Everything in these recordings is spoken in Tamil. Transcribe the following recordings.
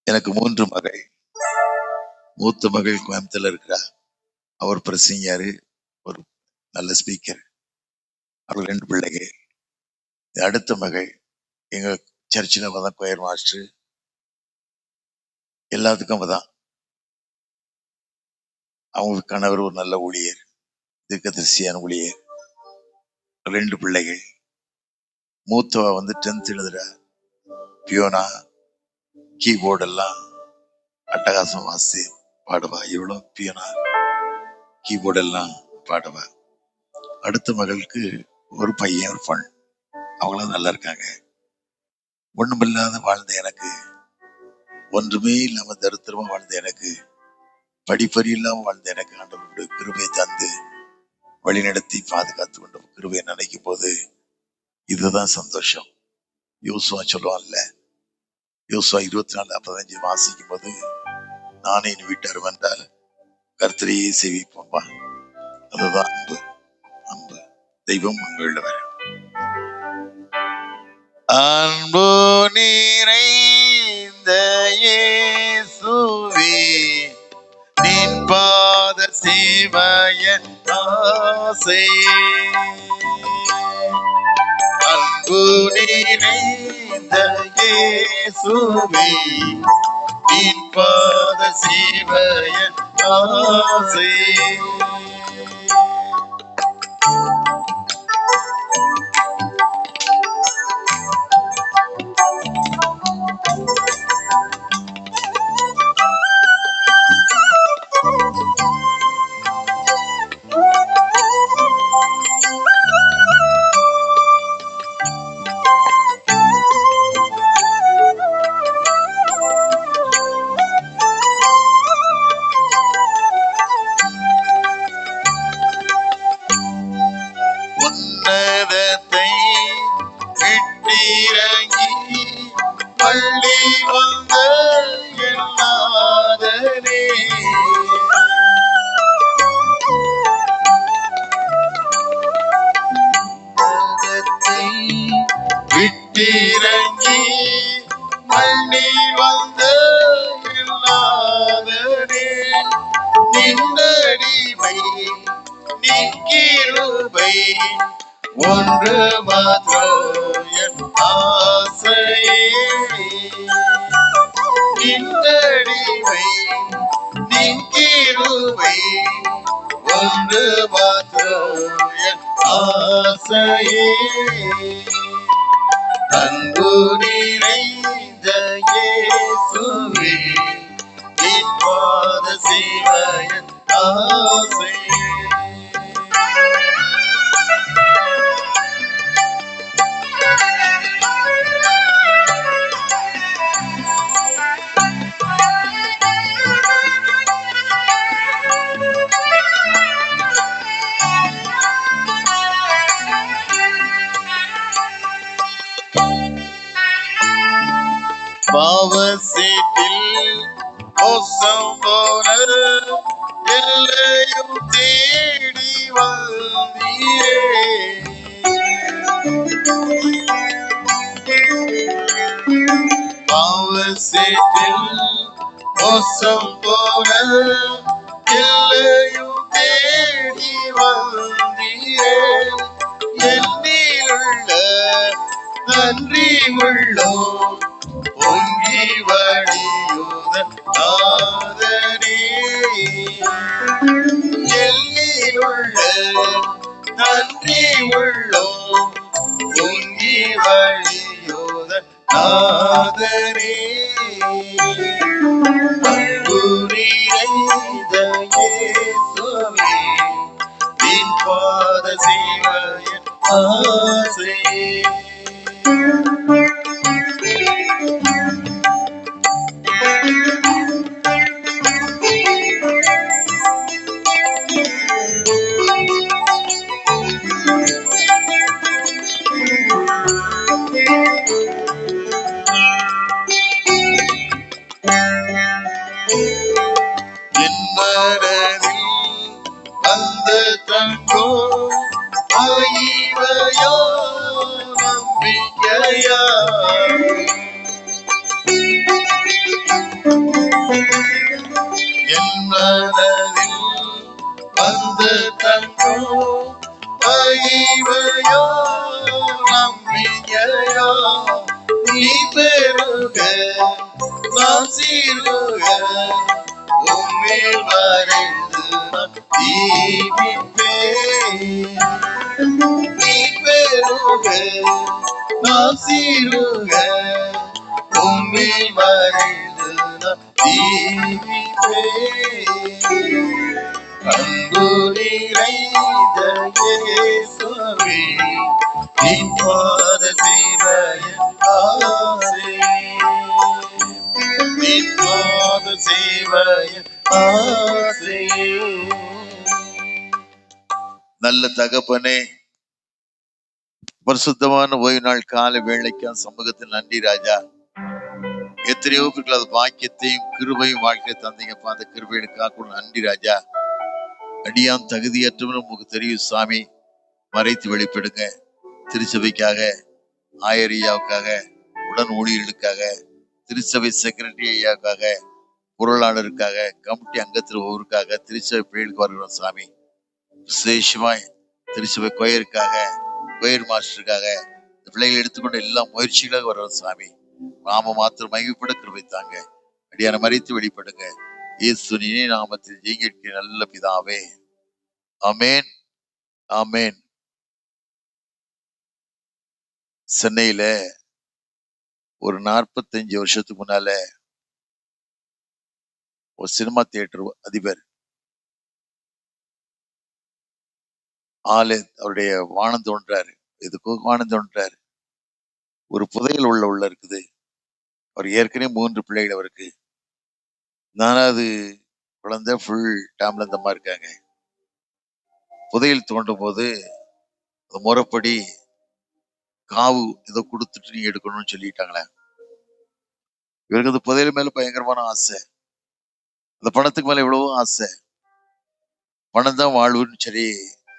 எனக்கு 3 மகள். மூத்த மகள் கோயம்புத்தூர்ல இருக்கிறா. அவர் பிரசங்கியாரு, ஒரு நல்ல ஸ்பீக்கர். அவர் 2 பிள்ளைகள். அடுத்த மகள் எங்க சர்ச்சில் தான் கொயர் மாஸ்டர். எல்லாத்துக்கும் அவதான். அவங்க கணவர் ஒரு நல்ல ஊழியர், தீர்க்கதரிசியான ஊழியர். 2 பிள்ளைகள். மூத்தவ 10th எழுதுறா, பியோனா, கீபோர்டு எல்லாம் அட்டகாசம் வாசி பாடுவா. இவ்வளவு பியோனா கீபோர்டு எல்லாம் பாடுவா. அடுத்த மகளுக்கு ஒரு பையன், ஒரு பொண்ணு. அவங்களும் நல்லா இருக்காங்க. ஒண்ணுமில்லாத வாழ்ந்த எனக்கு, ஒன்றுமே இல்லாம தரித்திரமா வாழ்ந்த எனக்கு, படிப்பறி இல்லாம வாழ்ந்த எனக்கு ஆண்டவருடைய கிருபையை தந்து வழிநடத்தி பாதுகாத்து கொண்ட கிருபையை நினைக்கும் போது இதுதான் சந்தோஷம். யோசுவா சொல்லுவான்ல, யோசுவா 24:15 வாசிக்கும் போது, நானே என் வீட்டார் வந்தால் கர்த்தரையே சேவிப்போம்பா. அதுதான் அன்பு. அன்பு தெய்வம் உண்மையுள்ளவர். அன்பு நிறைந்த இயேசுவே, நின் பாத சேவைய ஆசை. அன்பு நிறைந்த இயேசுவே, நின் பாத சேவைய ஆசை. உன்னதத்தை விட்டிறங்கி பள்ளி வந்த எல்லாதனே, உன்னதத்தை விட்டிறங்கி பள்ளி வந்த எல்லாதனே, நின்னடிமை நிக்கிருபை ஒன்று மாத்திரம் என் ஆசையே. நின்னடிமை நிக்கிருபை ஒன்று மாத்திரம் என் ஆசையே. அன்பு நிறைந்த இயேசுவே, நின் பாத சேவைய ஆசை. பாவசேற்றில் மோசம் போன எல்லையும் தேடி வந்தீரே. பாவசேற்றில் மோசம் போன எல்லையும் தேடி வந்தீரே. என்னிலுள்ள நன்றி உள்ளோம் பொங்கி வழியுதன் நாதனே. எல்லிலுள்ள நன்றி உள்ளோம் பொங்கி வழியுதன் நாதனே. அன்பு நிறைந்த இயேசுவே, நின் பாத சேவைய ஆசை. என் மனதில் அந்த தங்கோ ஆயிவையோ நம்பிக்கையா. நீ பெருக நான் சீருக உம்மேல் வரைந்து ஜீவிப்பேன். நீ பெருக நான் சீருக உம்மேல் வரைந்து ஜீவிப்பேன். அன்பு நிறைந்த இயேசுவே நின் பாத சேவையின் ஆசை, நின் பாத சேவையின் ஆசை. நல்ல தகப்பனே, பரிசுத்தமான ஓய்வு நாள் கால வேளைக்கு சமூகத்தில் நன்றி ராஜா. எத்தனையோ பேருக்கு அது பாக்கியத்தையும் கிருபையும் வாழ்க்கை தந்தீங்கப்பா. அந்த கிருபைகளுக்காக கூட நன்றி ராஜா. அடியான் தகுதியற்றவன் உங்களுக்கு தெரியும் சாமி. மறைத்து வெளிப்படுங்க. திருச்சபைக்காக, ஆயரியாவுக்காக, உடன் ஊழியர்களுக்காக, திருச்சபை செக்ரட்டரி ஐயாவுக்காக, பொருளாளருக்காக, கமிட்டி அங்கத்தில் ஒவ்வொருக்காக, திருச்சபை பிள்ளைகளுக்கு வருகிறோம் சாமி. விசேஷமாய் திருச்சபை கொயருக்காக, கொயர் மாஸ்டருக்காக, இந்த பிள்ளைகள் எடுத்துக்கொண்ட எல்லா முயற்சிகளாக வர்றோம் சாமி. நாம மாத்திரம் மகிழ்ப்பட கிருபைத்தாங்க. அடியான மறைத்து வெளிப்படுங்க. இயேசுவின் நாமத்தில் ஜெயிக்க நல்ல பிதாவே, ஆமேன், ஆமேன். சென்னையில ஒரு 45 வருஷத்துக்கு முன்னால ஒரு சினிமா தியேட்டர் அதிபர் அவருடைய வானம் தோன்றாரு. இதுக்கு வானம் தோன்றாரு. ஒரு புதையல் உள்ள இருக்குது. அவர் ஏற்கனவே 3 பிள்ளைகள் அவருக்கு. 4வது குழந்தை ஃபுல் டேம்ல இந்த மாதிரி இருக்காங்க. புதையல் தோண்டும் போது முறைப்படி காவு ஏதோ கொடுத்துட்டு நீங்க எடுக்கணும்னு சொல்லிட்டாங்களே. இவருக்கு அந்த புதையல் மேல பயங்கரமான ஆசை. அந்த பணத்துக்கு மேல எவ்வளவோ ஆசை. பணம் தான் வாழ்வுன்னு சரி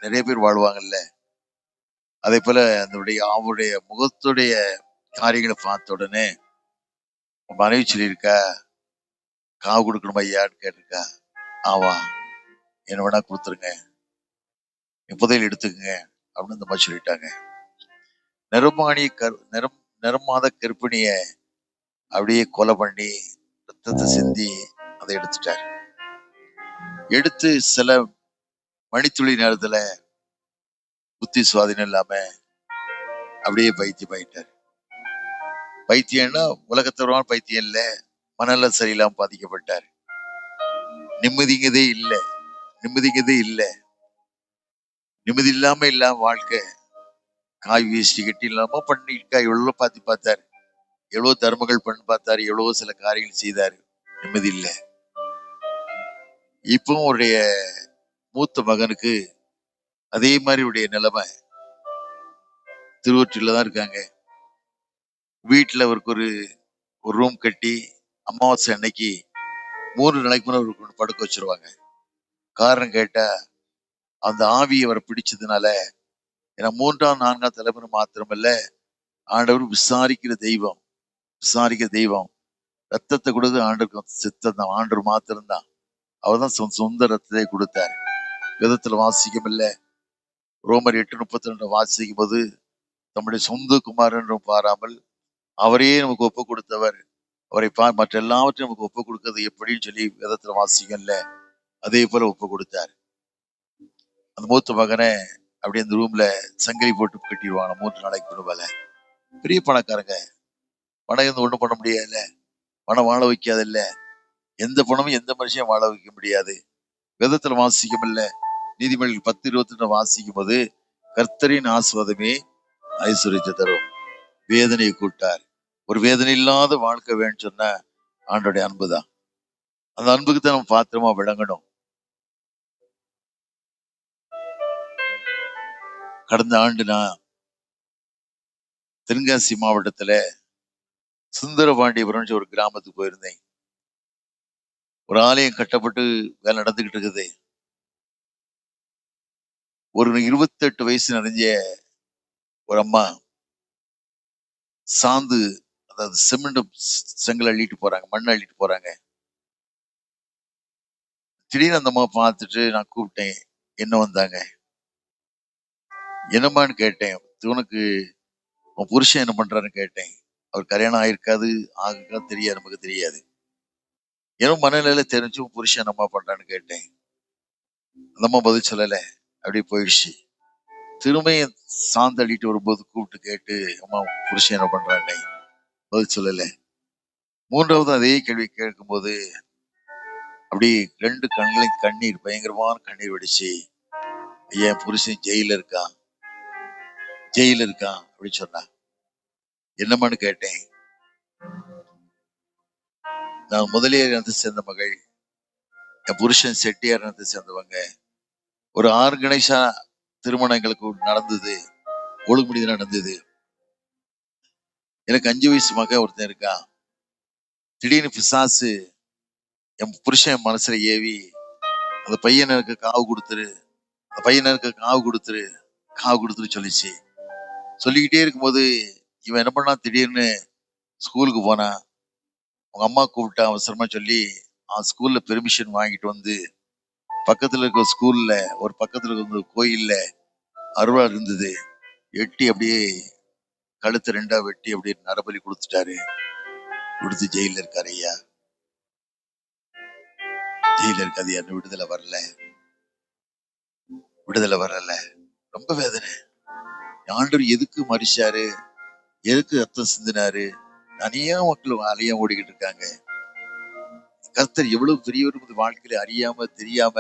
நிறைய பேர் வாழ்வாங்கல்ல. அதே போல அவருடைய முகத்துடைய காரியங்களை பார்த்த உடனே மனைவி சொல்லியிருக்கா, காவு கொடுக்கணும் ஐயான்னு கேட்டிருக்கா. ஆவா, என்ன வேணா கொடுத்துருங்க, புதையல் எடுத்துக்கங்க அப்படின்னு இந்த மாதிரி சொல்லிட்டாங்க. நிறமாத கற்பிணிய அப்படியே கொலை பண்ணி ரத்தத்தை சிந்தி அதை எடுத்துட்டார். எடுத்து சில மணித்துளி நேரத்துல புத்தி சுவாதீனம் இல்லாம அப்படியே பைத்தியம் ஆயிட்டார். பைத்தியம்னா உலகத்தவரான பைத்தியம் இல்ல, மனநல சரியில்லாம பாதிக்கப்பட்டார். நிம்மதிங்கதே இல்லை, நிம்மதி இல்லாம வாழ்க்கை. காய் வீசி கட்டி இல்லாம பண்ணிருக்கா. எவ்வளவு பார்த்தாரு, எவ்வளவு தர்மங்கள் பண்ணி பார்த்தாரு, எவ்வளவோ சில காரியங்கள் செய்தாரு. நிம்மதி இல்லை. இப்போ அவருடைய மூத்த மகனுக்கு அதே மாதிரி உடைய நிலைமை. திருவொற்றில தான் இருக்காங்க. வீட்டுல அவருக்கு ஒரு ரூம் கட்டி அமாவாசை அன்னைக்கு 3 நாளைக்கு முன்னாடி அவருக்கு படுக்க வச்சிருவாங்க. காரணம் கேட்டா அந்த ஆவி அவரை பிடிச்சதுனால, ஏன்னா 3ஆம் 4ஆம் தலைமுறை மாத்திரமல்ல, ஆண்டவர் விசாரிக்கிற தெய்வம். ரத்தத்தை கொடுத்து ஆண்டவருக்கு சித்தம் தான். ஆண்டவர் மாத்திரம்தான். அவர் தான் சொந்த ரத்தத்தை கொடுத்தார். விதத்துல வாசிக்கும் இல்ல, ரோமர் 8:32 வாசிக்கும் போது நம்முடைய சொந்த குமாரன் பாராமல் அவரையே நமக்கு ஒப்பு கொடுத்தவர், அவரை மற்ற எல்லாவற்றையும் நமக்கு ஒப்பு கொடுக்கிறது எப்படின்னு சொல்லி விதத்துல வாசிக்கல. அதே போல ஒப்பு கொடுத்தார். அந்த மூத்த மகனை அப்படி அந்த ரூம்ல சங்கிலி போட்டு கட்டிடுவாங்க 3 நாளைக்கு முன்னால. பெரிய பணக்காரங்க. பணம் இருந்து ஒண்ணும் பண்ண முடியாதுல்ல, பணம் வாழ வைக்காது இல்ல. எந்த பணமும் எந்த மனுஷன் வாழ வைக்க முடியாது. விதத்துல வாசிக்கும் இல்ல, நீதிமொழிகள் 10:22 வாசிக்கும் போது கர்த்தரின் ஆசீர்வாதமே ஐஸ்வர்யத்தை தரும், வேதனையை கூட்டார். ஒரு வேதனை இல்லாத வாழ்க்கை வேணும்னு சொன்ன ஆண்டோடைய அன்புதான். அந்த அன்புக்கு தான் நம்ம பாத்திரமா விளங்கணும். கடந்த ஆண்டு நான் தென்காசி மாவட்டத்துல சுந்தரபாண்டியபுரம் ஒரு கிராமத்துக்கு போயிருந்தேன். ஒரு ஆலயம் கட்டப்பட்டு வேலை நடந்துகிட்டு இருக்குது. ஒரு 28 வயசு நிறைஞ்ச ஒரு அம்மா சாந்து, அதாவது சிமெண்ட் செங்கல் அள்ளிட்டு போறாங்க, மண் அள்ளிட்டு போறாங்க. திடீர்னு அந்த அம்மா பார்த்துட்டு நான் கூப்பிட்டேன். என்ன வந்தாங்க, என்னம்மான்னு கேட்டேன். உனக்கு உன் புருஷன் என்ன பண்றாருன்னு கேட்டேன். அவர் கல்யாணம் ஆயிருக்காது, ஆக தெரியாது, நமக்கு தெரியாது. ஏன்னா மனநிலையில தெரிஞ்சு உன் புருஷன் என்னம்மா பண்றான்னு கேட்டேன். அந்த அம்மா பதில் சொல்லல, அப்படியே போயிடுச்சு. திரும்பியும் சாந்தடிட்டு வரும்போது கூப்பிட்டு கேட்டு, அம்மா புருஷன் என்ன பண்றான்னு பதில் சொல்லல. மூன்றாவது அதே கேள்வி கேட்கும்போது அப்படி 2 கண்களையும் கண்ணீர், பயங்கரமான கண்ணீர் வெடிச்சு, என் புருஷன் ஜெயில இருக்கான் அப்படின்னு சொன்னா. என்னமான்னு கேட்டேன். நான் முதலியார் இனத்தை சேர்ந்த மகள், என் புருஷன் செட்டியார் இனத்தை சேர்ந்தவங்க. ஒரு 6 கணேசா திருமணங்களுக்கு நடந்தது, ஒழுங்குமுடி நடந்தது. எனக்கு 5 வயசு மகன் ஒருத்தன் இருக்கான். திடீர்னு பிசாசு என் புருஷன் மனசுல ஏவி, அந்த பையனுக்கு காவு கொடுத்துரு, அந்த பையனுக்கு காவு கொடுத்துரு சொல்லிச்சு. சொல்லிக்கிட்டே இருக்கும்போது இவன் என்ன பண்ணா, திடீர்னு ஸ்கூலுக்கு போனா. அவங்க அம்மா கூப்பிட்டா அவசரமா சொல்லி ஸ்கூல்ல பெர்மிஷன் வாங்கிட்டு வந்து, பக்கத்துல இருக்க ஸ்கூல்ல ஒரு பக்கத்துல இருக்க கோயில்ல அருவா இருந்தது, எட்டி அப்படியே கழுத்து 2ஆ வெட்டி அப்படியே நரபலி கொடுத்துட்டாரு. கொடுத்து ஜெயில இருக்காரு ஐயா. ஜெயில இருக்காது. என்ன விடுதலை வரல. ரொம்ப வேதனை. ஆண்டவர் எதுக்கு மறிச்சாரு, எதுக்கு ரத்தம் சிந்தினாரு? தனியா மக்கள் அலையா ஓடிக்கிட்டு இருக்காங்க. கர்த்தர் எவ்வளவு பெரியவர் வாழ்க்கையில அறியாம தெரியாம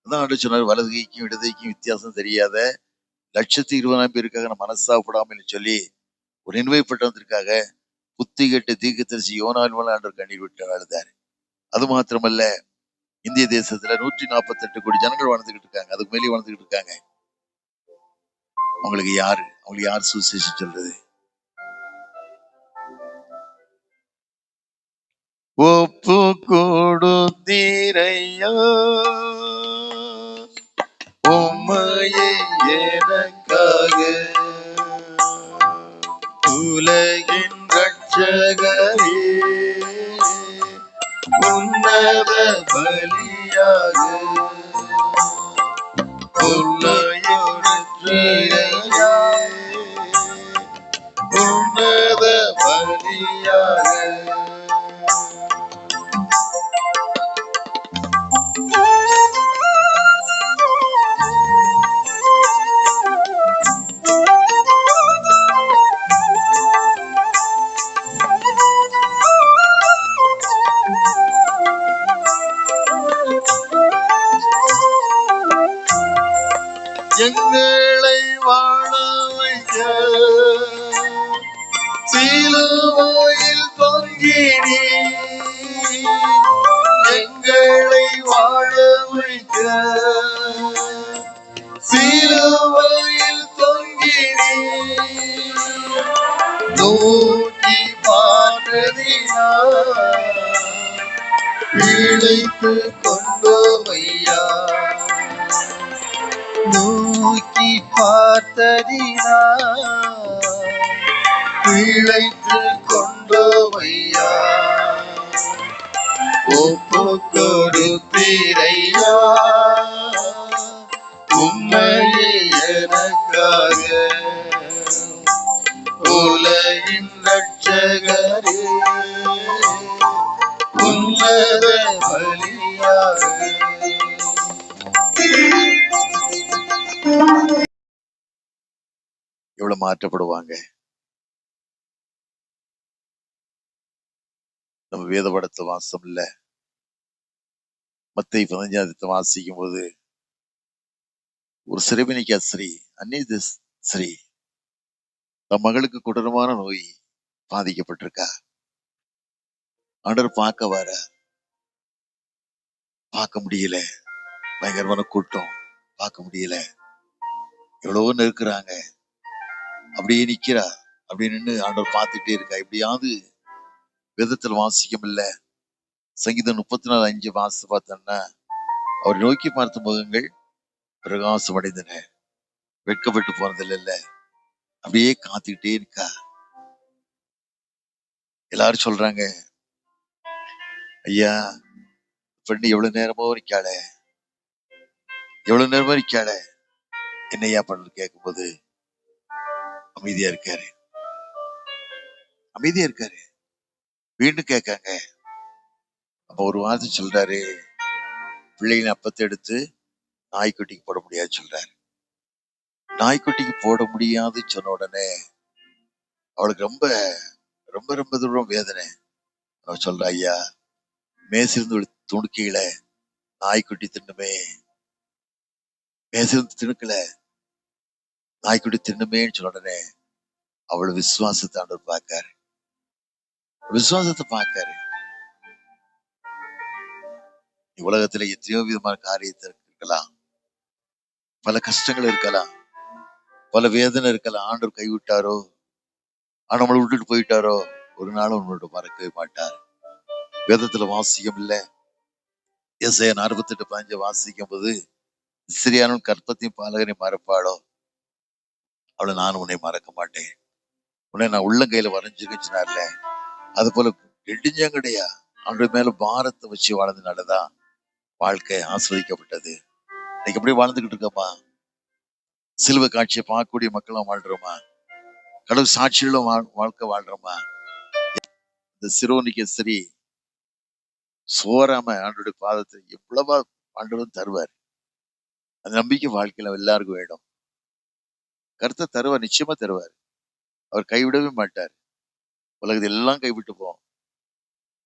தான் ஆண்டு சொன்னார், வலது கைக்கும் இடது கைக்கும் வித்தியாசம் தெரியாத 120,000 பேருக்காக நான் மனசாப்படாமல் சொல்லி ஒரு நினைவுப்பட்டவதற்காக புத்தி கெட்ட தீர்க்கதரிசி யோனாவின் மேல ஆண்டவர் கண்ணீர் விட்டு அழுதாரு. அது மாத்திரமல்ல, இந்திய தேசத்துல 148 கோடி ஜனங்கள் வாழ்ந்துகிட்டு இருக்காங்க, அதுக்கு மேலே வாழ்ந்துகிட்டு இருக்காங்க. அவங்களுக்கு யார் சுவிசேஷம் சொல்றது? ஒப்பு கொடுத்தீரையா உம்மையே எனக்காக, உலகின் ரட்சகரே, உன்னத பலியாக உள்ளையா, உன்னத பலியாக. எங்களை வாழ வைக்க சிலுவையில் தொங்கினீ, எங்களை வாழ வைக்க சிலுவையில் தொங்கினீ, நோக்கி பார்த்ததினா இழைத்து கொண்டோமையா, நோக்கி பார்த்ததினா இழைத்து கொண்டோமையா, ஒப்பு கொடுத்தீரையா உம்மையே எனக்காக, உலகின் ரட்சகரே, உன்னத பலியாக. எவ்வளவு மாற்றப்படுவாங்க. நம்ம வேத படத்தை வாசம் இல்ல, மத்தேயு 15 வாசிக்கும் போது ஒரு சிறுமினிக்கா ஸ்ரீ, அந்நிய ஸ்ரீ, தன் மகளுக்கு கொடூரமான நோய் பாதிக்கப்பட்டிருக்கா. ஆண்டவர் பார்க்க வர, பார்க்க முடியல, பயங்கரமான கூட்டம், பார்க்க முடியல, எவ்வளவோ நெருக்குறாங்க, அப்படியே நிக்கிறா, அப்படியே நின்று ஆண்டவர் பார்த்துட்டே இருக்கா. இப்படியாவது வேதத்தில் வாசிக்கும் இல்ல, சங்கீதம் 34:5 வாசி பார்த்தோம்னா, அவர் நோக்கி பார்த்த முகங்கள் பிரகாசம் அடைந்தன, வெட்கப்பட்டு போனதில்ல, இல்ல அப்படியே காத்துக்கிட்டே இருக்கா. எல்லாரும் சொல்றாங்க, ஐயா பெண்ணு எவ்வளவு நேரமோ நிக்காளே, என்னையா பண்ணு கேட்கும் போது அமைதியா இருக்காரு. அமைதியா இருக்காரு. வீണ്ടുம் கேட்காங்க. அப்ப ஒரு வார்த்தை சொல்றாரு, பிள்ளைகளின் அப்பத்தை எடுத்து நாய்க்குட்டிக்கு போட முடியாது சொல்றாரு. நாய்க்குட்டிக்கு போட முடியாது சொன்ன உடனே அவளுக்கு ரொம்ப ரொம்ப ரொம்ப தூரம் வேதனை. அவ சொல்ற, ஐயா மேசிருந்து துணுக்கையில நாய்க்குட்டி தின்னுமே, மேசிருந்து திணுக்கல நாய்க்குட்டி தின்னுமேன்னு சொன்ன உடனே அவளை விசுவாசத்தை ஆண்டவர் பார்க்காரு. விசுவாசத்தை பார்க்காரு. உலகத்துல எத்தனையோ விதமான காரியத்தை இருக்கலாம், பல கஷ்டங்கள் இருக்கலாம், பல வேதனை இருக்கலாம். ஆண்டவர் கைவிட்டாரோ, நம்மளை விட்டுட்டு போயிட்டாரோ, ஒரு நாளும் உங்களோட மறக்கவே மாட்டார். வேதத்துல வாசிக்கம் இல்ல, ஏசாயா 48:15 வாசிக்கும் போது, சிறியானும் கற்பத்தையும் பாலகனையும் மறப்பாளோ, அவளை நான் உன்னை மறக்க மாட்டேன், உன்னை நான் உள்ளங்கையில வரைஞ்சிருச்சுனார்ல. அது போல நெடுஞ்சங்கடையா ஆண்டவர் மேல பாரத்தை வச்சு வாழ்ந்ததுனாலதான் வாழ்க்கை ஆஸ்வதிக்கப்பட்டது. இன்னைக்கு எப்படி வாழ்ந்துகிட்டு இருக்கோமா? சிலுவை காட்சியை பார்க்கக்கூடிய மக்களும் வாழ்றோமா? கடவுள் சாட்சிகளும் வாழ்க்கை வாழ்றோமா? இந்த சிரோனிக்க சரி சோறாம ஆண்டோட பாதத்தை எவ்வளவா ஆண்டவரும் தருவார். அந்த நம்பிக்கை வாழ்க்கையில எல்லாருக்கும் வேணும். கருத்தை தருவார், நிச்சயமா தருவார். அவர் கைவிடவே மாட்டார். உலகத்தை எல்லாம் கைவிட்டு போவோம்,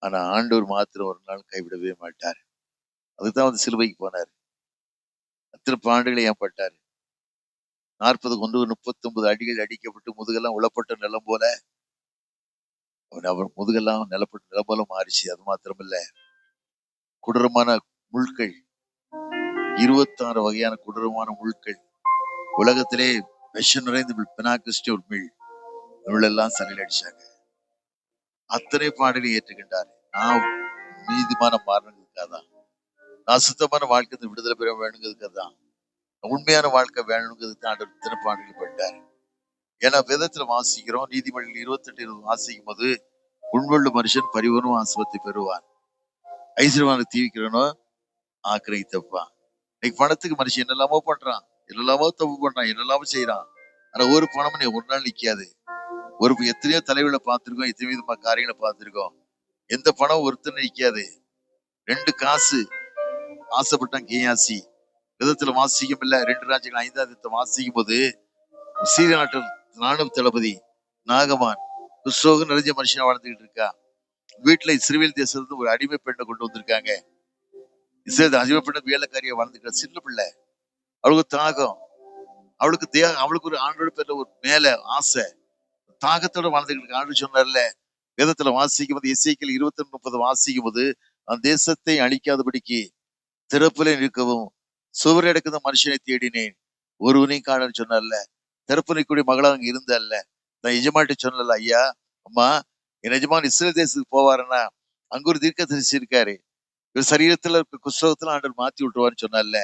ஆனா ஆண்டவர் மாத்திரம் ஒரு நாள் கைவிடவே மாட்டார். அதுதான் வந்து சிலுவைக்கு போனார். அத்தனை ஆண்டுகளை ஏன் பட்டார்? 39 அடிகள் அடிக்கப்பட்டு முதுகெல்லாம் உளப்பட்ட நிலம் போல அவர் முதுகெல்லாம் நிலப்பட்ட நிலம் போல மாறிச்சு. அது மாத்திரமில்ல, கொடூரமான முள்கள், 26 வகையான கொடூரமான முள்கள், உலகத்திலே விஷம் நிறைந்த பினாக்கிஸ்ட் ஒரு முள்ளெல்லாம் சரையில் அடிச்சாங்க. அத்தனை பாடலை ஏற்றுக்கின்றார். நான் நீதிமானம் மாறணுங்கிறதுக்காக தான், நான் சுத்தமான வாழ்க்கை விடுதலை பெற வேணுங்கிறதுக்காக தான், உண்மையான வாழ்க்கை வேணுங்கிறதுக்கு தான் ஆண்டவர் இத்தனை பாடல்கள் பட்டார். ஏன்னா வேதத்துல வாசிக்கிறோம், நீதிமொழிகள் 28:20 வாசிக்கும் போது, உண்மையுள்ள மனுஷன் பரிவனும் ஆசுவத்தை பெறுவான், ஐஸ்வர்யவான தீவிக்கிறவனும் ஆக்கிரகித்தப்பான். இன்னைக்கு பணத்துக்கு மனுஷன் என்னெல்லாமோ பண்றான், என்னெல்லாமோ தப்பு பண்றான், என்னெல்லாமோ செய்யறான். ஆனா ஒரு பணம் நீ ஒரு நாள் நிக்காது. ஒரு எத்தனையோ தலைவர்களை பார்த்திருக்கோம், எத்தனையோ விதமான காரியங்களை பார்த்திருக்கோம். எந்த பணம் ஒருத்தர் நிக்காது. 2 காசு ஆசைப்பட்டான் கேயாசி. விதத்துல வாசிக்கும் இல்ல, 2 ராஜ்யங்கள் 5ஆம் வாசிக்கும் போது, சீரிய நாட்டு ராணுவ தளபதி நாகமான் குஷ்ரோகம் நிறைஞ்ச மனுஷனா வாழ்ந்துகிட்டு இருக்கா. வீட்டுல இஸ்ரவேல் தேசத்துல ஒரு அடிமை பெண்ணை கொண்டு வந்திருக்காங்க. இஸ்ரேல் அடிமை பெண்ண வேலைக்காரியா வாழ்ந்துக்கிற சின்ன பிள்ளை. அவளுக்கு தாகம், அவளுக்கு ஒரு ஆண்டோட பேர்ல ஒரு மேல ஆசை, தாகத்தோட வாழ்ந்துகிட்டு இருக்க. ஆண்டு சொன்னார்ல, வேதத்துல வாசிக்கும் போது, எசேக்கியேல் 22:30 வாசிக்கும் போது, அந்த தேசத்தை அழிக்காதபடிக்கு திறப்புல நிற்கவும் சுவரை அடக்குத மனுஷனை தேடினேன், ஒருவனையும் காணன்னு சொன்னார்ல. திறப்புனைக்கூடிய மகளா அங்க இருந்தல்ல. நான் எஜமான்ட்ட சொன்னல, ஐயா அம்மா என் எஜமான் இஸ்ரேல் தேசத்துக்கு போவாருன்னா அங்க ஒரு தீர்க்கதரிசி இருக்காரு, இவர் சரீரத்துல இருக்க குஷ்ரோகத்துல ஆண்டவர் மாத்தி விட்டுருவான்னு சொன்னார்ல.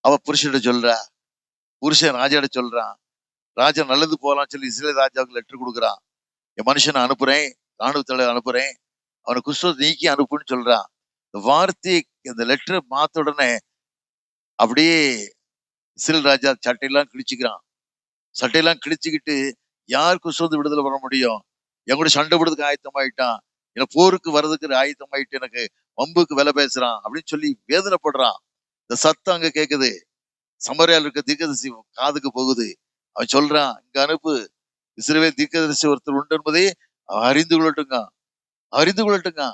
அவ புருஷன் சொல்றா, புருஷன் ராஜாட சொல்றான், ராஜா நல்லது போலான்னு சொல்லி இஸ்ரேல் ராஜாவுக்கு லெட்டர் கொடுக்குறான், என் மனுஷனை அனுப்புறேன், ராணுவத்தலை அனுப்புறேன், அவனை குஷ்ரோகத்தை நீக்கி அனுப்புன்னு சொல்றான். இந்த வார்த்தையை, இந்த லெட்டரை மாத்த உடனே அப்படியே இஸ்ரேல் ராஜா சட்டையெல்லாம் கிழிச்சுக்கிறான். சட்டையெல்லாம் கிழிச்சுக்கிட்டு, யார் குஷ்ரோகத்தை விடுதலை பண்ண முடியும்? என் கூட சண்டை போடுறதுக்கு ஆயத்தமாயிட்டான், எனக்கு போருக்கு வர்றதுக்கு ஆயத்தமாயிட்டு, எனக்கு வம்புக்கு விலை பேசுறான் அப்படின்னு சொல்லி வேதனைப்படுறான். இந்த சத்தம் அங்க கேக்குது, சமரியால இருக்க தீர்க்கதரிசி காதுக்கு போகுது. அவன் சொல்றான், இங்க அனுப்பு, இஸ்ரவேல் தீர்க்கதரிசி ஒருத்தர் உண்டு என்பதை அறிந்து கொள்ளட்டுங்க, அறிந்து கொள்ளட்டுங்க,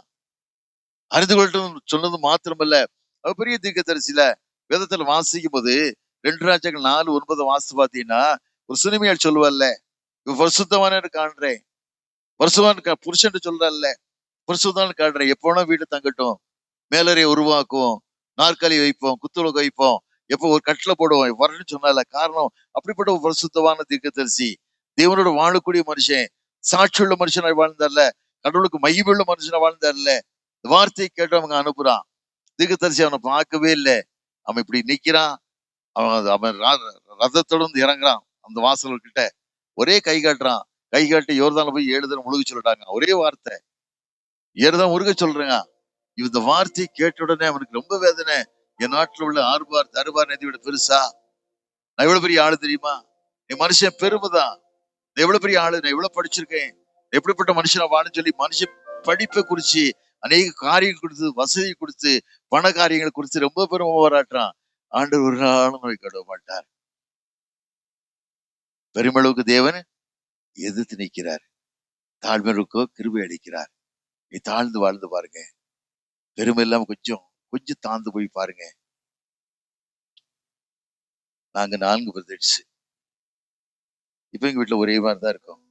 அறிந்து கொள்ளட்டும் சொன்னது மாத்திரமல்ல, அவ பெரிய தீர்க்கதரிசில. வேதத்துல வாசிக்கும் போது 2 ராஜாக்கள் 4:9 வாசித்து பாத்தீங்கன்னா, ஒரு சிறுமியால் சொல்லுவல்ல, இவ பரிசுத்தமான காண்றேன், பரிசுத்தமான புருஷன் சொல்றல்ல, பரிசுத்தமான காண்றேன், எப்போனா வீட்டுல தங்கட்டும், மேலறையை உருவாக்குவோம், நாற்காலி வைப்போம், குத்துலக வைப்போம், எப்போ ஒரு கட்டில போடுவோம் வரணும்னு சொன்னால. காரணம், அப்படிப்பட்ட ஒரு பரிசுத்தமான தீர்க்கதரிசி, தேவனோட வாழக்கூடிய மனுஷன், சாட்சியுள்ள மனுஷனா வாழ்ந்தார்ல, கடவுளுக்கு மகிமையுள்ள மனுஷனா வாழ்ந்தார்ல. வார்த்தையை கேட்டவங்க அனுப்புறான். தீர்க்கதரிசி அவனை பார்க்கவே இல்லை. அவன் இப்படி நிக்கிறான், அவன் ரதத்தோடு இறங்குறான் அந்த வாசல் கிட்ட, ஒரே கை காட்டுறான். கை காட்டி யோர்தான்ல போய் 7 தடவை முழுக சொல்லிட்டாங்க. ஒரே வார்த்தை, 7 தடவை முழுக சொல்றேங்க. இந்த வார்த்தையை கேட்ட உடனே அவனுக்கு ரொம்ப வேதனை. என் நாட்டுல உள்ள தருபார் நதியோட பெருசா, நான் எவ்வளவு பெரிய ஆளு தெரியுமா? என் மனுஷன் பெருமைதான், நான் எவ்வளவு பெரிய ஆளு, நான் எவ்வளவு படிச்சிருக்கேன், எப்படிப்பட்ட மனுஷனா வாழன்னு சொல்லி மனுஷன் படிப்பை குறிச்சு அநேக காரியங்கள் கொடுத்து வசதி கொடுத்து பண காரியங்களை குறித்து ரொம்ப பெருமை பாராட்டுறான். ஆண்டவர் ஒரு நாளும் நோய் கட மாட்டார். பெருமளவுக்கு தேவன் எதிர்த்து நிற்கிறார். தாழ்மைக்கோ கிருபை அளிக்கிறார். நீ தாழ்ந்து வாழ்ந்து பாருங்க. பெருமை இல்லாம கொஞ்சம் கொஞ்சம் தாழ்ந்து போய் பாருங்க. நாங்க 4 பிரதர்ஸ். இப்ப எங்க வீட்டுல ஒரே மாதிரி தான் இருக்கோம்.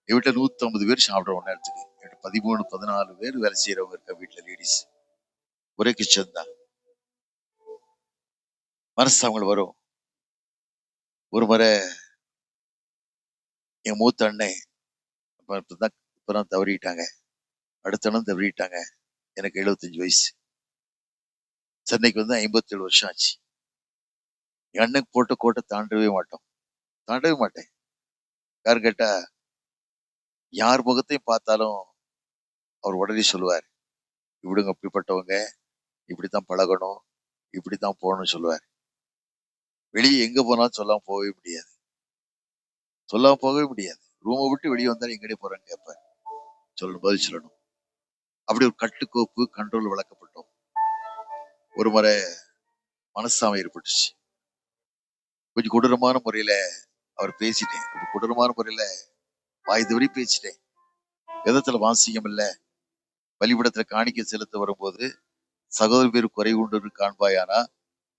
எங்க வீட்டுல 150 பேர் சாப்பிடுறோம் நேரத்துக்கு. 13 14 பேர் வேலை செய்யறவங்க இருக்க வீட்டுல லேடிஸ். ஒரே கிச்சன் தான். மனசவங்களை வரும். ஒரு முறை என் மூத்த அண்ணன் இப்பதான் தவறிட்டாங்க. அடுத்த அண்ணன் தவறிட்டாங்க. எனக்கு 75 வயசு. சென்னைக்கு வந்து 57 வருஷம் ஆச்சு. என் அண்ணனுக்கு போட்ட கோட்டை தாண்டவே மாட்டேன். யாரு கேட்டா, யார் முகத்தையும் பார்த்தாலும் அவர் உடனே சொல்லுவார், இவடுங்க அப்படிப்பட்டவங்க, இப்படித்தான் பழகணும், இப்படித்தான் போகணும்னு சொல்லுவார். வெளியே எங்க போனாலும் சொல்லாம போகவே முடியாது. ரூமை விட்டு வெளியே வந்தாலும் எங்கடே போறேன்னு கேட்பார். பதில் சொல்லணும். அப்படி ஒரு கட்டுக்கோப்பு கண்ட்ரோல் வளர்க்கப்பட்டோம். ஒரு முறை மனசாமம் ஏற்பட்டுச்சு. கொஞ்சம் கொடூரமான முறையில அவர் பேசிட்டேன். கொடூரமான முறையில வாய் தவறி பேசிட்டேன். விதத்துல வாசியம் இல்ல. பலிபடத்துல காணிக்கை செலுத்த வரும்போது சகோதர பேர் குறை உண்டு காண்பாயானா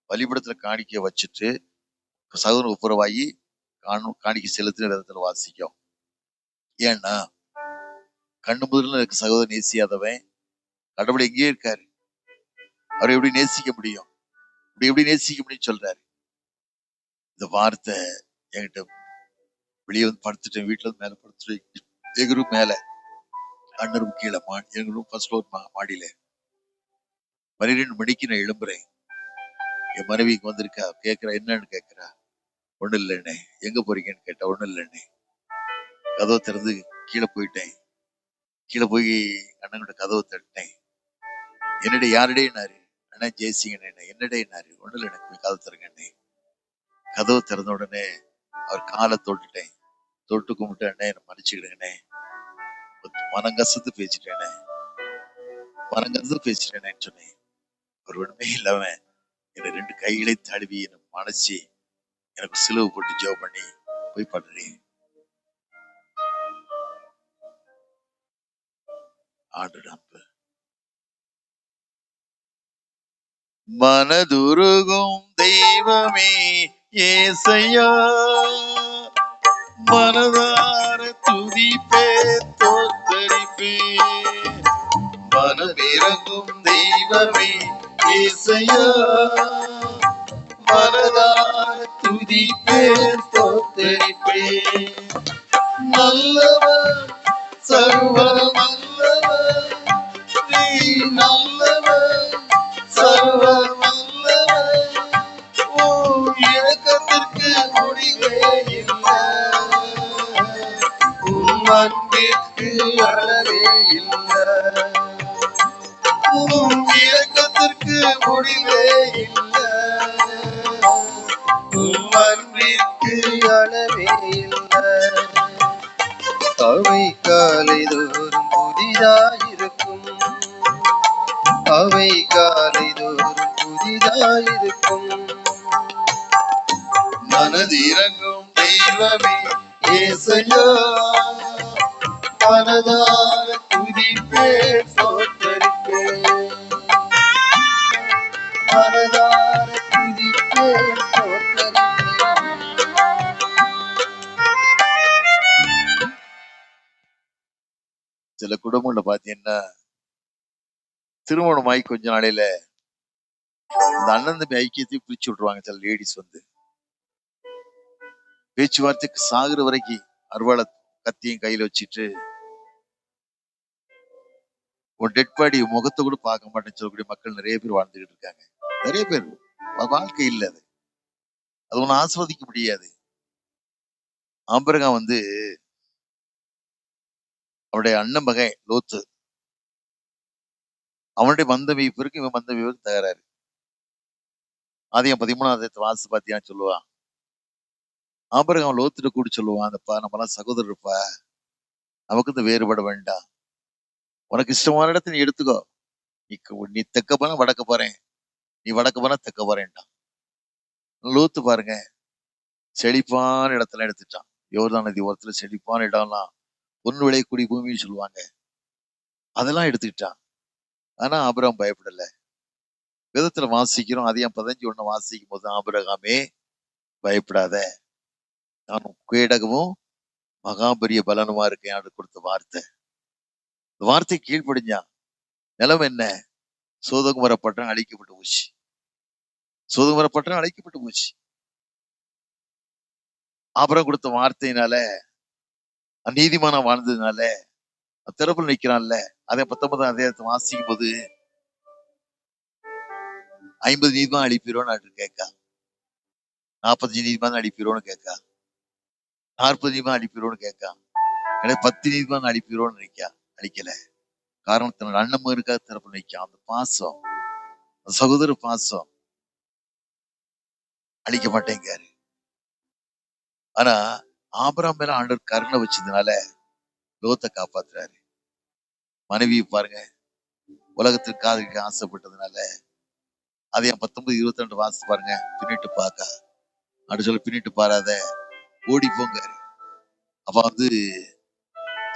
பலிபடத்துல காணிக்கை வச்சுட்டு சகோதரன் ஒப்புரவாகி காணிக்கை செலுத்தின விதத்துல வாசிக்கும். ஏன்னா கண்ணு முதல்ல எனக்கு சகோதரன் நேசியாதவன் கடவுள் எங்கேயே இருக்காரு, அவரை எப்படி நேசிக்க முடியும், எப்படி நேசிக்க முடியும் சொல்றாரு. இந்த வார்த்தை என்கிட்ட வெளியே வந்து படுத்துட்டேன். வீட்டுல மேல படுத்துட்டு எங்க மேல அண்ணரும் கீழே எங்க ரூம் ஃபர்ஸ்ட் ஃப்ளோர் மாடியில 12 மணிக்கு நான் எழும்புறேன். என் மனைவிக்கு வந்திருக்கா. கேட்கிறா, என்னன்னு கேட்கிறா. ஒண்ணு இல்லைண்ணே. எங்க போறீங்கன்னு கேட்டா, ஒண்ணு இல்லைண்ணே. கதவை திறந்து கீழே போயிட்டேன். கீழே போய் அண்ணனோட கதவை தட்டினேன். என்னடே யாருடேன்னாரு. அண்ணா ஜெயசிங்கண்ணே. என்னடேன்னாரு. ஒண்ணு இல்லை, எனக்கு போய் கதவை திறங்கண்ணே. கதவை திறந்த உடனே அவர் காலை தொட்டுட்டேன். தொட்டு கும்பிட்டு, அண்ணே என்னை மன்னிச்சுக்கிடுங்கண்ணே, மனங்கசத்து பேசிட்டேனேன்னு சொன்னேன். ஒரு உண்மை இல்லாம என்னை 2 கைகளை தழுவி என்னை மனச்சு எனக்கு சிலுவை போட்டு ஜெபம் பண்ணி போய் பண்றேன். ஆண்டோட அன்பு. மனதுருகும் தெய்வமே ஏசையா, மனதார துதிப்பே தோத்தரிப்பே. மனமிறங்கும் தெய்வமே ஏசையா, மனதார துதிப்பே தோத்தரிப்பே. நல்லவர் சர்வ வல்லவர், நீ நல்லவர் சர்வ வல்லவர். இயக்கத்திற்கு முடிவே இல்லை, அன்பிற்கு அளவே இல்லை. இயக்கத்திற்கு முடிவே இல்லை, அன்பிற்கு அளவே இல்லை. அவை காலை தோறும் புதிதாயிருக்கும், அவை காலை தோறும் புதிதாயிருக்கும். மனதிறங்கும் தெய்வமே ஏசையா, மனதார துதிப்பே தோத்தரிப்பே. மனதார துதிப்பே தோத்தரிப்பே. சில குடும்பங்கள்ல பாத்தீங்கன்னா திருமணமாயி கொஞ்ச நாளையில இந்த அண்ணன் தம்பி ஐக்கியத்தையும் பிரிச்சு விட்டுருவாங்க. சில லேடிஸ் வந்து பேச்சுவார்த்தைக்கு சாகுற வரைக்கும் அறுவாளை கத்தியும் கையில வச்சுட்டு ஒரு டெட் பாடி முகத்தை கூட பார்க்க மாட்டேன்னு சொல்லக்கூடிய மக்கள் நிறைய பேர் வாழ்ந்துகிட்டு இருக்காங்க. நிறைய பேர் வாழ்க்கை இல்லை. அது ஒண்ணு ஆஸ்வதிக்க முடியாது. ஆபிரகாம் வந்து அவனுடைய அண்ணன் மகன் லோத்து, அவனுடைய மந்த மீட்பிற்கு இவன் மந்த மீட்புக்கு தகராறு. அதையும் 13ஆம் வாசு பாத்தியான்னு சொல்லுவான். ஆபிரகாம் லோத்துட்டு கூடி சொல்லுவான், அந்தப்பா நம்மலாம் சகோதரர்ப்பா, நமக்கு இந்த வேறுபட வேண்டாம். உனக்கு இஷ்டமான இடத்த நீ எடுத்துக்கோ. நீ தெக்க போனா வடக்க போறேன், நீ வடக்க போனா தெக்க போறேன்ட்டான். லூத்து பாருங்க, செழிப்பான இடத்துல எடுத்துட்டான். யோர்தான் நதி ஓரத்துல செழிப்பான இடம்லாம் பொன் விளையக்கூடிய பூமின்னு சொல்லுவாங்க. அதெல்லாம் எடுத்துக்கிட்டான். ஆனா ஆபிரகாம் பயப்படல. வேதத்துல வாசிக்கிறோம், அதிகம் 11 வாசிக்கும் போது ஆபிரகாமே பயப்படாத, நான் கேடகமும் மகாபரிய பலனுமா இருக்கேன் கொடுத்த வார்த்தை. இந்த வார்த்தை கீழ்ப்படிஞ்சான். நிலம் என்ன? சோதகுமர பட்டணம் அழிக்கப்பட்டு போச்சு. சோதகுமர பட்டணம் அழிக்கப்பட்டு போச்சு. ஆபிரகாம் கொடுத்த வார்த்தையினால, நீதிமானா வாழ்ந்ததுனால திறப்புல நிக்கிறான்ல. அதே 19 அதிகாரத்தை வாசிக்கும் போது 50 நீதிமான் அழிப்பீரோன்னு கேட்கா, 45 நீதிமான் அழிப்பீரோன்னு கேட்கா, 40 நீதிமான் அழிப்பீரோன்னு கேட்கா, 10 நீதிமான் அழிப்பீரோன்னு நினைக்கா. அழிக்கல. காரணம் தன்னோட அண்ணன் இருக்காது திறப்புல நிற்கான். அந்த பாசம், சகோதர பாசம் அழிக்க மாட்டேங்காரு. ஆனா ஆபிரகாம் மேல ஆண்டவர் கருணை வச்சதுனால லோத்தை காப்பாத்துறாரு. மனைவி பாருங்க, உலகத்திற்கு காதலிக்க ஆசைப்பட்டதுனால அதை 19, 22 வாசித்து பாருங்க. பின்னிட்டு பார்க்க அப்படி சொல்ல, பின்னிட்டு பாராத ஓடி போங்காரு. அப்ப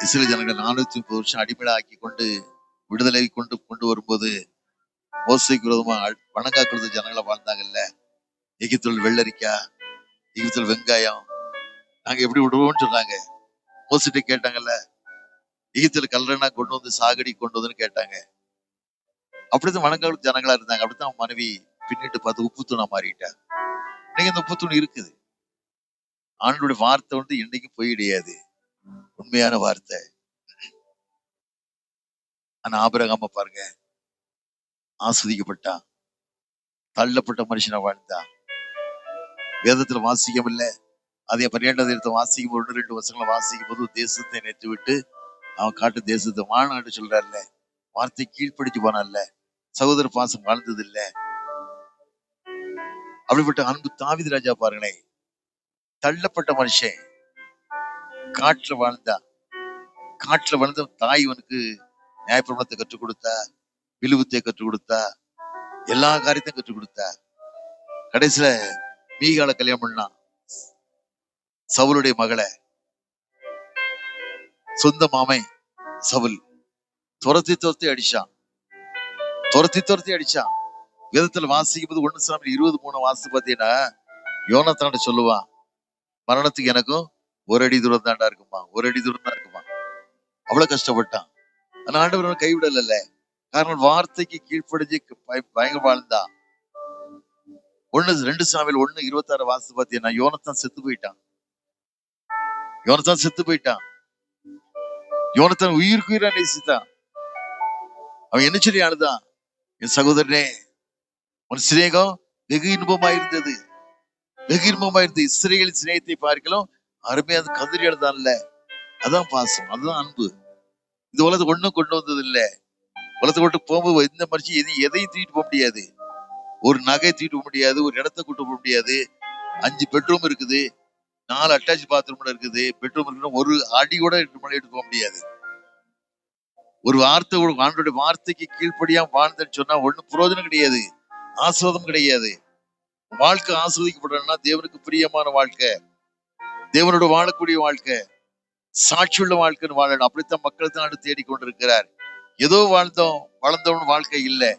இஸ்ரேல் ஜனங்கள் 430 வருஷம் அடிமையா ஆக்கி கொண்டு விடுதலை கொண்டு வரும்போது மோசைக்கு விரோதமா வணங்கா கொடுத்த ஜனங்களை வாழ்ந்தாங்கல்ல. எகிப்தில் வெள்ளரிக்காய், எகிப்தில் வெங்காயம் நாங்க எப்படி விடுவோம்னு சொன்னாங்க. மோசிட்ட கேட்டாங்கல்ல, எகிப்தில கல்லறைனா கொண்டு வந்து சாகடி கொண்டு வந்துன்னு கேட்டாங்க. அப்படித்தான் வணங்காத ஜனங்களா இருந்தாங்க. அப்படித்தான் மனைவி பின்னிட்டு பார்த்து உப்பு தூணா மாறிட்டா. இன்னைக்கு இந்த உப்பு தூண் இருக்குது. ஆண்டோட வார்த்தை என்னைக்கும் போய் கிடையாது, உண்மையான வார்த்தை. ஆனா ஆபிரகாம பாருங்க, ஆஸ்வதிக்கப்பட்டான், தள்ளப்பட்ட மனுஷனா வாழ்ந்தான். வேதத்துல வாசிக்கம் இல்ல, அதே 12 வாசிக்கும் 1-2 வருஷங்களை வாசிக்கும் போது தேசத்தை நினைத்து விட்டு அவன் காட்டு தேசத்தை வாழ்நாட்டு சொல்றாருல்ல. வார்த்தை கீழ்ப்படிச்சு போனான்ல, சகோதர பாசம் வாழ்ந்தது இல்ல. அப்படிப்பட்ட அன்பு தாவீது ராஜா பாருங்களேன், தள்ளப்பட்ட மனுஷன் காட்டுல வாழ்ந்தான். காட்டுல வாழ்ந்த தாய் இவனுக்கு நியாயப்பிரமாணத்தை கற்றுக் கொடுத்தா, விழுவத்தை கற்றுக் கொடுத்தா, எல்லா காரியத்தையும் கற்றுக் கொடுத்தா. கடைசியில மீகால கல்யாணம் பண்ணான். சவுலுடைய மகளை சொந்த மாமை சவுல் துரத்தி அடிச்சான். வேதத்துல வாசிக்கும் போது 1 சாமுவேல் 23 வாசித்து பாத்தீங்கன்னா, யோனத்தான்ட சொல்லுவான், மரணத்துக்கு எனக்கும் 1 அடி தூரம் தாண்டா இருக்குமா, 1 அடி தூரம் தான் இருக்குமா. அவ்வளவு கஷ்டப்பட்டான். ஆனா ஆண்டவர் கைவிடல. காரணம் வார்த்தைக்கு கீழ்ப்படிஞ்சு பயங்கர வாழ்ந்தான். 2 சாமுவேல் 1:26 வாசித்து பாத்தீங்கன்னா, யோனத்தான் செத்து போயிட்டான். யோனத்தான் உயிருக்கு உயிரா நேசித்தான். அவன் என்ன சொல்லி ஆளுதான், என் சகோதரனே உன் சிநேகம் வெகு இன்பமாயிருந்தது. இஸ்ரேலின் சிநேகத்தை பார்க்கலாம் அருமையா கதிரி எழுதான்ல. அதான் பாசம், அதுதான் அன்பு. இந்த உலகத்துக்கு ஒண்ணும் கொண்டு வந்தது இல்ல. உலகத்தை கொண்டு போகும்போது எந்த மனுஷன் எதையும் தூக்கிட்டு போக முடியாது. ஒரு நகை தூக்கிட்டு போக முடியாது, ஒரு இடத்தை கூட்டு போக முடியாது. 5 பெட்ரூம் இருக்குது, 4 அட்டாச் பாத்ரூம் இருக்குது. பெட்ரூம் இருக்கு, ஒரு அடி கூட எடுத்து போக முடியாது. ஒரு வார்த்தை, ஆண்டோட வார்த்தைக்கு கீழ்ப்படியா வாழ்ந்தேன்னு சொன்னா ஒண்ணும் பிரயோஜனம் கிடையாது, ஆஸ்வாதம் கிடையாது. வாழ்க்கை ஆஸ்வதிக்கப்படுறா தேவனுக்கு பிரியமான வாழ்க்கை, தேவனோட வாழக்கூடிய வாழ்க்கை, சாட்சியுள்ள வாழ்க்கைன்னு வாழணும். அப்படித்தான் மக்கள் தான் அடுத்து தேடிக்கொண்டிருக்கிறார். ஏதோ வளர்ந்தவன் வாழ்க்கை இல்லை.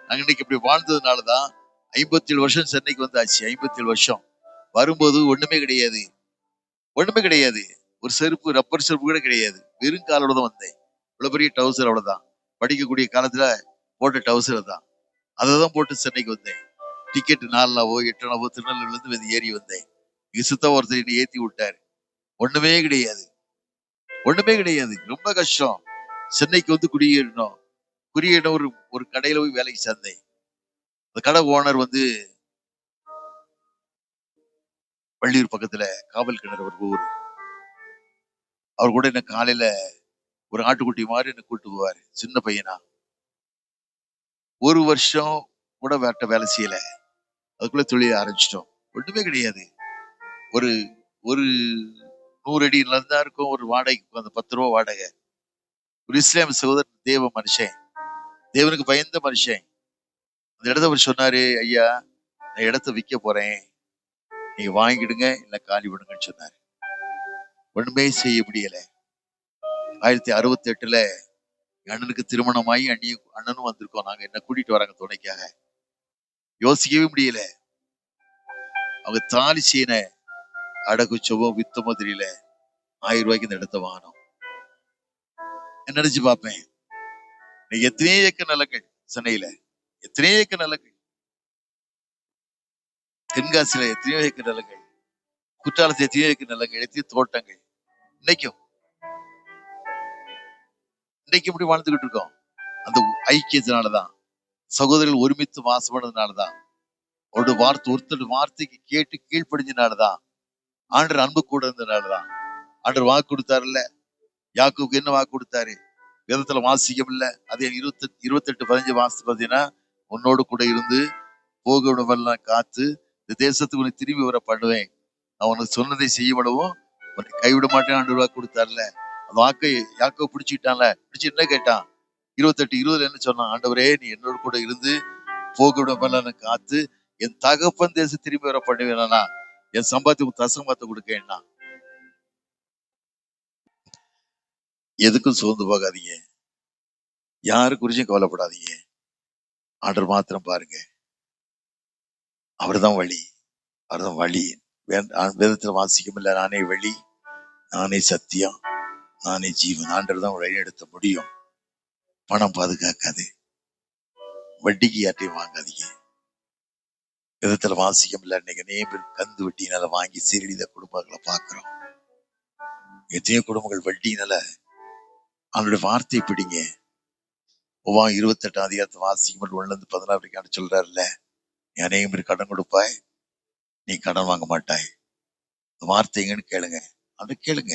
நாங்க இன்னைக்கு இப்படி வாழ்ந்ததுனாலதான் 57 வருஷம் சென்னைக்கு வந்தாச்சு. 57 வருஷம் வரும்போது ஒண்ணுமே கிடையாது. ஒரு செருப்பு, ரப்பர் செருப்பு கூட கிடையாது. வெறும் காலோட தான் வந்தேன். இவ்வளவு பெரிய டவுசர், அவ்வளவுதான். படிக்கக்கூடிய காலத்துல போட்ட டவுசர் தான். அதைதான் போட்டு சென்னைக்கு வந்தேன். டிக்கெட் 4 நாவோ 8 நாவோ திருநெல்வேலியில இருந்து ஏறி வந்தேன். இங்க சுத்த ஒருத்தர் ஏத்தி விட்டாரு. ஒண்ணுமே கிடையாது. ரொம்ப கஷ்டம். சென்னைக்கு குடியேறணும். ஒரு கடையில போய் வேலைக்கு சேர்ந்தேன். அந்த கடை ஓனர் வள்ளியூர் பக்கத்துல காவல் கிணறு ஒரு ஊர். அவர் கூட என்ன காலையில ஒரு ஆட்டுக்குட்டி மாதிரி என்ன கூட்டு போவாரு. சின்ன பையனா, 1 வருஷம் கூட வேலை செய்யல. அதுக்குள்ள தொழில ஆரம்பிச்சிட்டோம். ஒண்ணுமே கிடையாது. ஒரு ஒரு 100 அடி நல்லா இருக்கும். ஒரு வாடகைக்கு அந்த 10 ரூபா வாடகை. ஒரு இஸ்லாமிய சகோதரர், தேவ மனுஷன், தேவனுக்கு பயந்த மனுஷன். அந்த இடத்த அவர் சொன்னாரு, ஐயா நான் இடத்த விற்க போறேன், நீங்க வாங்கிடுங்க இல்ல காலி விடுங்கன்னு சொன்னாரு. ஒண்ணுமே செய்ய முடியல. 1968 அண்ணனுக்கு திருமணமாகி அண்ணனும் வந்திருக்கோம். நாங்க என்ன கூட்டிட்டு வராங்க துணைக்காக. யோசிக்கவே முடியல. அவங்க தாலி சீன அடகுச்சவோ வித்தமோ தெரியல, 1000 ரூபாய்க்கு இந்த இடத்த வாங்கணும். நினைச்சு பார்ப்பேன், எத்தனையோ ஏக்கர் நிலங்கள் சென்னையில, எத்தனையோ ஏக்கர் நிலங்கள், தென்காசியில எத்தனையோ ஏக்கர் நிலங்கள், குற்றாலத்தில் எத்தனையோ ஏக்கர் நிலங்கள், எத்தனையோ தோட்டங்கள். இன்னைக்கும் இப்படி வாழ்ந்துகிட்டு இருக்கோம். அந்த ஐக்கியத்தினாலதான், சகோதரர்கள் ஒருமித்து வாசப்பட்டதுனாலதான், ஒரு ஒருத்தர் வார்த்தைக்கு கேட்டு கீழ்ப்படிஞ்சனாலதான், ஆண்டவர் அன்பு கூட இருந்ததுனாலதான். ஆண்டவர் வாக்கு கொடுத்தாருல்ல, யாக்கோபுக்கு என்ன வாக்கு கொடுத்தாரு? வேதத்துல வாசிக்கம் இல்ல, அதே 28:15 வாசித்து பார்த்தீங்கன்னா, உன்னோடு கூட இருந்து போக விடவெல்லாம் காத்து இந்த தேசத்துக்கு உனக்கு திரும்பி வர பண்ணுவேன், நான் உனக்கு சொன்னதை செய்ய விடவும் உனக்கு கைவிட மாட்டேன் ஆண்டவர் வாக்கு கொடுத்தாருல. அந்த வாக்கை யாக்கோ பிடிச்சுக்கிட்டான்ல, பிடிச்சு என்ன கேட்டான்? 28:20 என்ன சொன்னான்? ஆண்டவரே நீ என்னோடு கூட இருந்து போக விடவெல்லாம் காத்து என் தகப்பன் தேசம் திரும்பி வர பண்ணுவேனா, என் சம்பாத்தியம் தசமத்தை கொடுக்கேன்னா. எதுக்கும் சோர்ந்து போகாதீங்க, யாரு குறிச்சும் கவலைப்படாதீங்க. ஆண்டவர் மாத்திரம் பாருங்க, அவர்தான் வழி, அவர்தான் வழி. வேதத்துல வாசிக்கும் இல்ல, நானே வழி, நானே சத்தியம், நானே ஜீவன். ஆண்டவர் தான் வழி எடுத்த முடியும். பணம் பாதுகாக்காது, வட்டிக்கு யார்ட்டையும் வாங்காதீங்க. விதத்துல வாசிக்கும் இல்ல, இன்னைக்கு நேபர் கந்து வட்டினால வாங்கி சீரழித குடும்பங்களை பாக்குறோம். எத்தனையோ குடும்பங்கள் வட்டினால. அவனுடைய வார்த்தையை பிடிங்க. 28 அதிகாரத்தை வாசிக்கும் 1-16 சொல்றாருல்ல, நீ அநேகம் பேர் கடன் கொடுப்பாய், நீ கடன் வாங்க மாட்டாய். வார்த்தை எங்கன்னு கேளுங்க, அது கேளுங்க.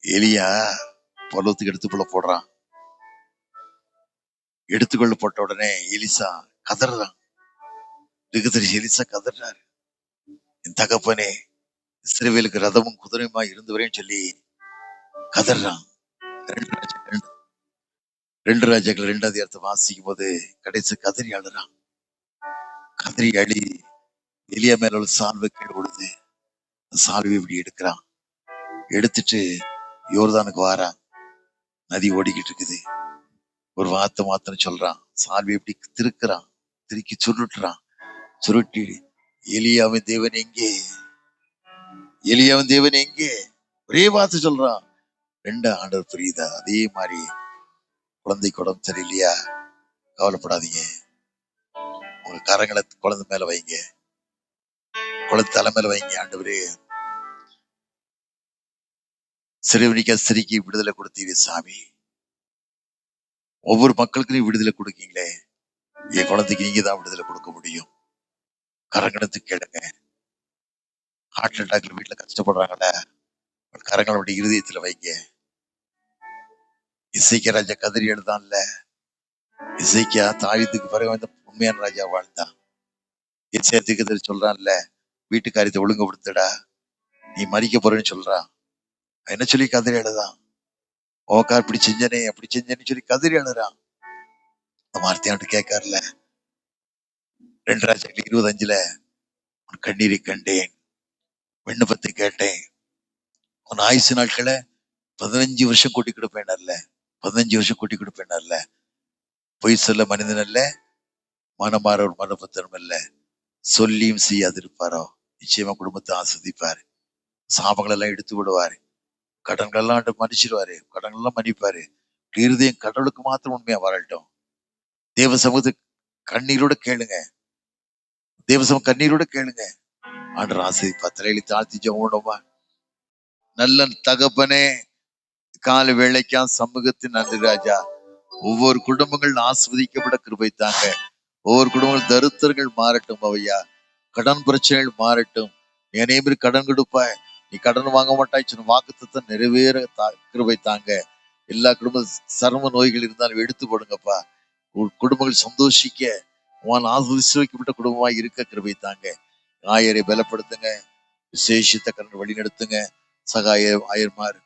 எலியா பருவத்துக்கு எடுத்துக்கொள்ள போடுறான். எடுத்துக்கொள்ள போட்ட உடனே எலிசா கதறான். எலிசா கதறாரு, என் தகப்பனே இஸ்ரவேலுக்கு ரதமும் குதிரையுமா இருந்தவரேன்னு சொல்லி கதறான். 2 ராஜாக்கள் 2 அதிகாரத்தை வாசிக்கும் போது கடைசி கதறி அழுறான். கதறி அழி எலியா மேல உள்ள சால்வை கீழே விழுது. சால்வை இப்படி எடுக்கிறான். எடுத்துட்டு யோர்தானுக்கு வாரான். நதி ஓடிக்கிட்டு இருக்குது. ஒரு வார்த்தை மாத்திரம் சொல்றான். சால்வை இப்படி திருக்கிறான், திருக்கி சுருட்டுறான். சுருட்டி எலியாவின் தேவன் எங்கே, எலியாவின் தேவன் எங்கே, ஒரே வார்த்தை சொல்றான். 2 ஆண்டவர் புரியுதா? அதே மாதிரி குழந்தை குடம் சரியில்லையா, கவலைப்படாதீங்க. உங்க கரங்களை குழந்தை மேல வைங்க, குழந்தை தலை மேல வைங்க. ஆண்டவரே சிறுவனிக்கு விடுதலை கொடுத்தீங்க சாமி, ஒவ்வொரு மக்களுக்கும் விடுதலை கொடுக்கீங்களே, என் குழந்தைக்கு நீங்க தான் விடுதலை கொடுக்க முடியும். கரங்கணத்து கேளுங்க. ஹார்ட் அட்டாக்ல வீட்டுல கஷ்டப்படுறாங்களே, கரங்களை விட்டு இருதயத்துல வைங்க. இசைக்கிய ராஜா கதறி எழுதான்ல, இசைக்கியா தாவீதுக்கு பிறகு வந்து உண்மையான ராஜா வாழ்ந்தான். இசையத்துக்கு சொல்றான்ல, வீட்டுக்காரியத்தை ஒழுங்குபடுத்தடா, நீ மறிக்க போறேன்னு சொல்றான். என்ன சொல்லி கதறி எழுதான்? ஓக்கா இப்படி செஞ்சனே அப்படி செஞ்சேன்னு சொல்லி கதறி எழுறான். அந்த வார்த்தையாண்டு கேட்காருல. 2 ராஜாக்கள் 25 உன் கண்ணீரை கண்டேன், விண்ணப்பத்தை கேட்டேன், உன் ஆயுசு நாட்களை 15 வருஷம் கூட்டி கொடுப்பேன்ல, 15 வருஷம் கூட்டி கொடுப்பேன்ல. பொய் சொல்ல மனிதன் அல்ல, மனமாற ஒரு மனப்பத்தனம் அல்ல, சொல்லியும் செய்யாதிருப்பாரோ நிச்சயமா குடும்பத்தை ஆஸ்வதிப்பாரு. சாபங்கள் எல்லாம் எடுத்து விடுவாரு, கடன்கள் எல்லாம் மன்னிச்சிருவாரு, கடன்கள் எல்லாம் மன்னிப்பாரு. இருதயம் கடவுளுக்கு மாத்திரம் உண்மையா வரட்டும். தேவ சமூகத்துக்கு கண்ணீரோட கேளுங்க, தேவசமம் கண்ணீரோட கேளுங்க. ஆண்டவர் ஆசீர்வதிப்பார். தலையில தாழ்த்தி ஜெபம். நல்ல தகப்பனே, கால வேளைக்கா சமூகத்தின் நன்றி ராஜா. ஒவ்வொரு குடும்பங்கள் ஆஸ்வதிக்கப்பட கிருபை தாங்க. ஒவ்வொரு குடும்பங்கள் தரித்திரங்கள் மாறட்டும் அவையா, கடன் பிரச்சனைகள் மாறட்டும். நீ அனைவரும் கடன் கொடுப்பாய், நீ கடன் வாங்க மாட்டாய் சொன்ன வாக்குத்தத்தை நிறைவேற கிருபை தாங்க. எல்லா குடும்ப சர்ம நோய்கள் இருந்தாலும் எடுத்து போடுங்கப்பா. குடும்பங்கள் சந்தோஷிக்க, ஆஸ்வதிக்கப்பட்ட குடும்பமா இருக்க கிருபை தாங்க. ஆயரை பலப்படுத்துங்க, விசேஷித்த கரண்ட் வழி நடத்துங்க. சகாய ஆயர்மார்,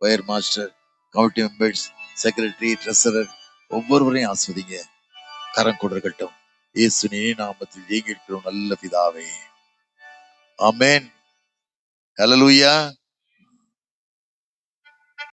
choir master, committee members, secretary, treasurer ஒவ்வொருவரையும் ஆஸ்வதிங்க. கரம் கொடுக்கட்டும். இயேசுவின் நாமத்தில் ஜெயிக்கிறோம் நல்ல பிதாவே. ஆமென். ஹல்லேலூயா.